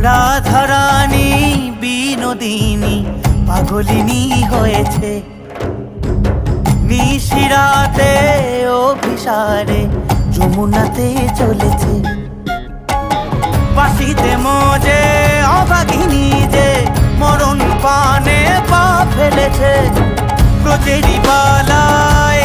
রাধারানী বিনোদিনী পাগলিনী হয়েছে, নিশিরাতে অভিসারে যমুনাতে চলেছে। বাঁশিতে মজে অভাগিনী যে মরণ পানে পা ফেলেছে, ব্রজেরি বালায়